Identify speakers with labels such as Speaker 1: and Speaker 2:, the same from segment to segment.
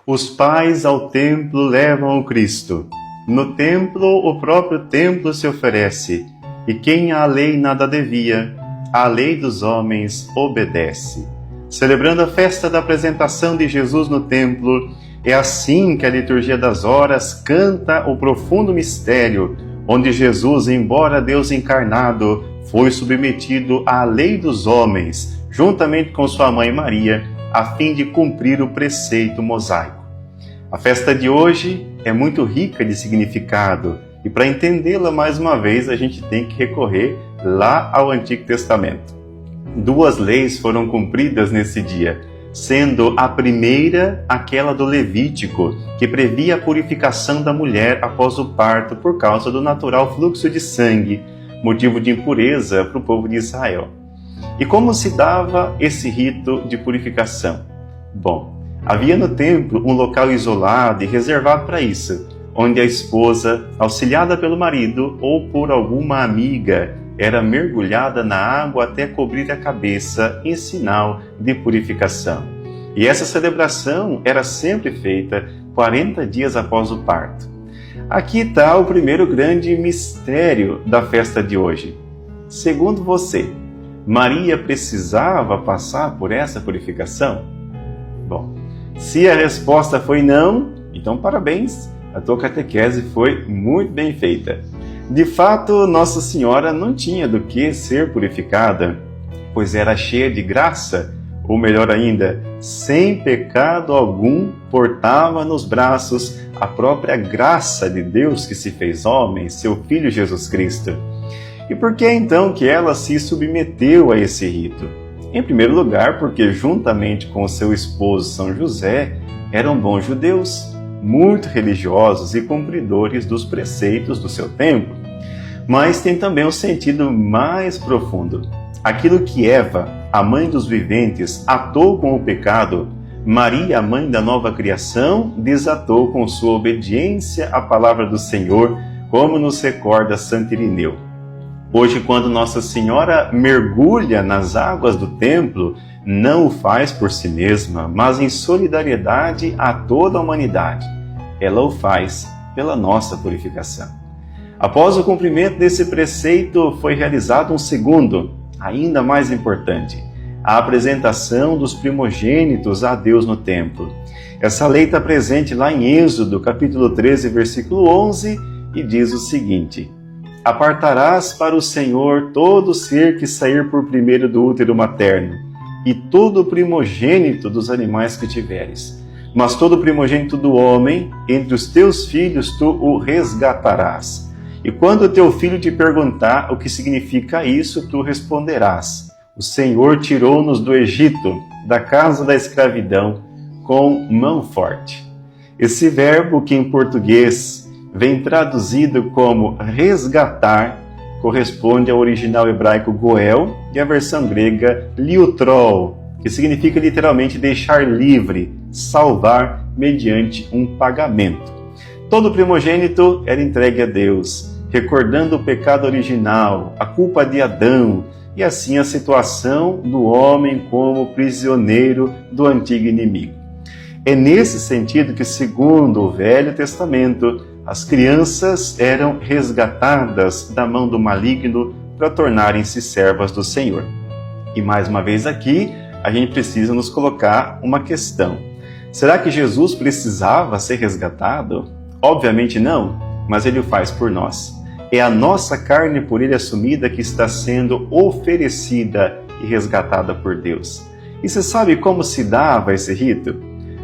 Speaker 1: Os pais ao templo levam o Cristo. No templo, o próprio templo se oferece, e quem à lei nada devia, à lei dos homens obedece. Celebrando a festa da apresentação de Jesus no templo, é assim que a liturgia das horas canta o profundo mistério, onde Jesus, embora Deus encarnado, foi submetido à lei dos homens, juntamente com sua mãe Maria, a fim de cumprir o preceito mosaico. A festa de hoje é muito rica de significado e para entendê-la mais uma vez a gente tem que recorrer lá ao Antigo Testamento. 2 leis foram cumpridas nesse dia, sendo a primeira aquela do Levítico, que previa a purificação da mulher após o parto por causa do natural fluxo de sangue, motivo de impureza para o povo de Israel. E como se dava esse rito de purificação? Bom, havia no templo um local isolado e reservado para isso, onde a esposa, auxiliada pelo marido ou por alguma amiga, era mergulhada na água até cobrir a cabeça em sinal de purificação. E essa celebração era sempre feita 40 dias após o parto. Aqui está o primeiro grande mistério da festa de hoje. Segundo você, Maria precisava passar por essa purificação? Bom, se a resposta foi não, então parabéns, a tua catequese foi muito bem feita. De fato, Nossa Senhora não tinha do que ser purificada, pois era cheia de graça, ou melhor ainda, sem pecado algum, portava nos braços a própria graça de Deus que se fez homem, seu Filho Jesus Cristo. E por que então que ela se submeteu a esse rito? Em primeiro lugar, porque juntamente com seu esposo São José, eram bons judeus, muito religiosos e cumpridores dos preceitos do seu tempo. Mas tem também um sentido mais profundo. Aquilo que Eva, a mãe dos viventes, atou com o pecado, Maria, a mãe da nova criação, desatou com sua obediência à palavra do Senhor, como nos recorda Santo Irineu. Hoje, quando Nossa Senhora mergulha nas águas do templo, não o faz por si mesma, mas em solidariedade a toda a humanidade. Ela o faz pela nossa purificação. Após o cumprimento desse preceito, foi realizado um segundo, ainda mais importante, a apresentação dos primogênitos a Deus no templo. Essa lei está presente lá em Êxodo, capítulo 13, versículo 11, e diz o seguinte: Apartarás para o Senhor todo ser que sair por primeiro do útero materno, e todo primogênito dos animais que tiveres. Mas todo primogênito do homem, entre os teus filhos, tu o resgatarás. E quando teu filho te perguntar o que significa isso, tu responderás: O Senhor tirou-nos do Egito, da casa da escravidão, com mão forte. Esse verbo, que em português vem traduzido como resgatar, corresponde ao original hebraico goel e à versão grega liutrol, que significa literalmente deixar livre, salvar mediante um pagamento. Todo primogênito era entregue a Deus, recordando o pecado original, a culpa de Adão e assim a situação do homem como prisioneiro do antigo inimigo. É nesse sentido que, segundo o Velho Testamento, as crianças eram resgatadas da mão do maligno para tornarem-se servas do Senhor. E mais uma vez aqui, a gente precisa nos colocar uma questão. Será que Jesus precisava ser resgatado? Obviamente não, mas ele o faz por nós. É a nossa carne por ele assumida que está sendo oferecida e resgatada por Deus. E você sabe como se dava esse rito?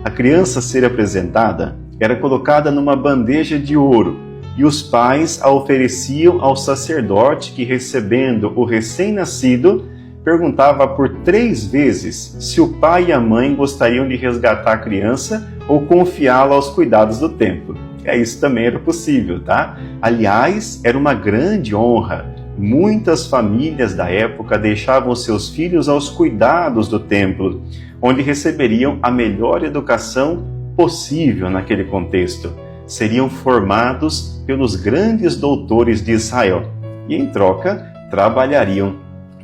Speaker 1: A criança a ser apresentada era colocada numa bandeja de ouro e os pais a ofereciam ao sacerdote que, recebendo o recém-nascido, perguntava por 3 vezes se o pai e a mãe gostariam de resgatar a criança ou confiá-la aos cuidados do templo. Isso também era possível, tá? Aliás, era uma grande honra. Muitas famílias da época deixavam seus filhos aos cuidados do templo, onde receberiam a melhor educação possível naquele contexto. Seriam formados pelos grandes doutores de Israel e, em troca, trabalhariam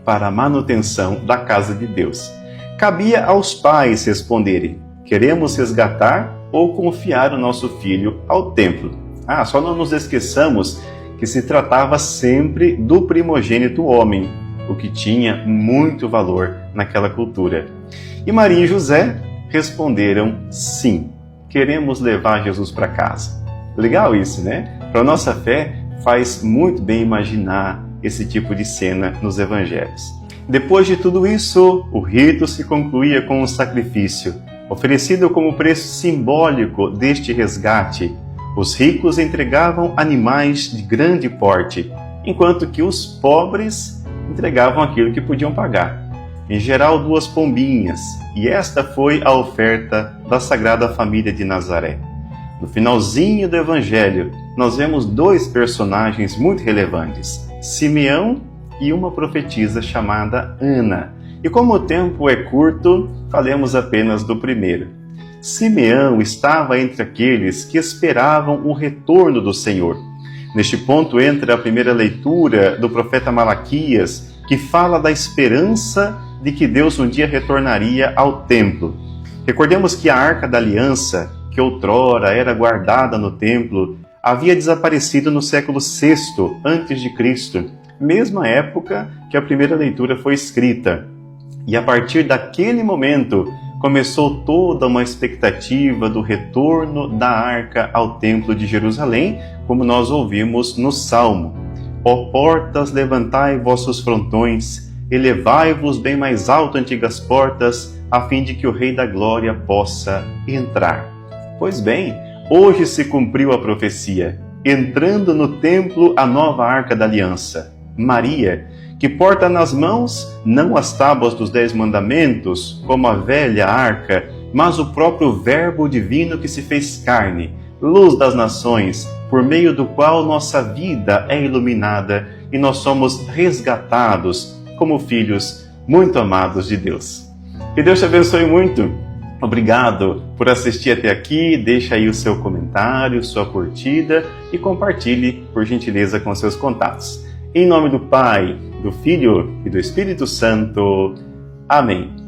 Speaker 1: para a manutenção da casa de Deus. Cabia aos pais responderem: queremos resgatar ou confiar o nosso filho ao templo. Só não nos esqueçamos que se tratava sempre do primogênito homem, o que tinha muito valor naquela cultura. E Maria e José responderam sim, queremos levar Jesus para casa. Legal isso, né? Para a nossa fé, faz muito bem imaginar esse tipo de cena nos evangelhos. Depois de tudo isso, o rito se concluía com um sacrifício, oferecido como preço simbólico deste resgate. Os ricos entregavam animais de grande porte, enquanto que os pobres entregavam aquilo que podiam pagar. Em geral, 2 pombinhas, e esta foi a oferta da Sagrada Família de Nazaré. No finalzinho do Evangelho, nós vemos 2 personagens muito relevantes, Simeão e uma profetisa chamada Ana. E como o tempo é curto, falemos apenas do primeiro. Simeão estava entre aqueles que esperavam o retorno do Senhor. Neste ponto entra a primeira leitura do profeta Malaquias, que fala da esperança de que Deus um dia retornaria ao templo. Recordemos que a Arca da Aliança, que outrora era guardada no templo, havia desaparecido no século VI a.C., mesma época que a primeira leitura foi escrita. E a partir daquele momento, começou toda uma expectativa do retorno da Arca ao Templo de Jerusalém, como nós ouvimos no Salmo. Ó portas, levantai vossos frontões, elevai-vos bem mais alto, antigas portas, a fim de que o Rei da Glória possa entrar. Pois bem, hoje se cumpriu a profecia, entrando no templo a nova Arca da Aliança. Maria, que porta nas mãos não as tábuas dos 10 mandamentos, como a velha arca, mas o próprio Verbo divino que se fez carne, luz das nações, por meio do qual nossa vida é iluminada e nós somos resgatados como filhos muito amados de Deus. Que Deus te abençoe muito. Obrigado por assistir até aqui. Deixa aí o seu comentário, sua curtida e compartilhe, por gentileza, com seus contatos. Em nome do Pai, do Filho e do Espírito Santo. Amém.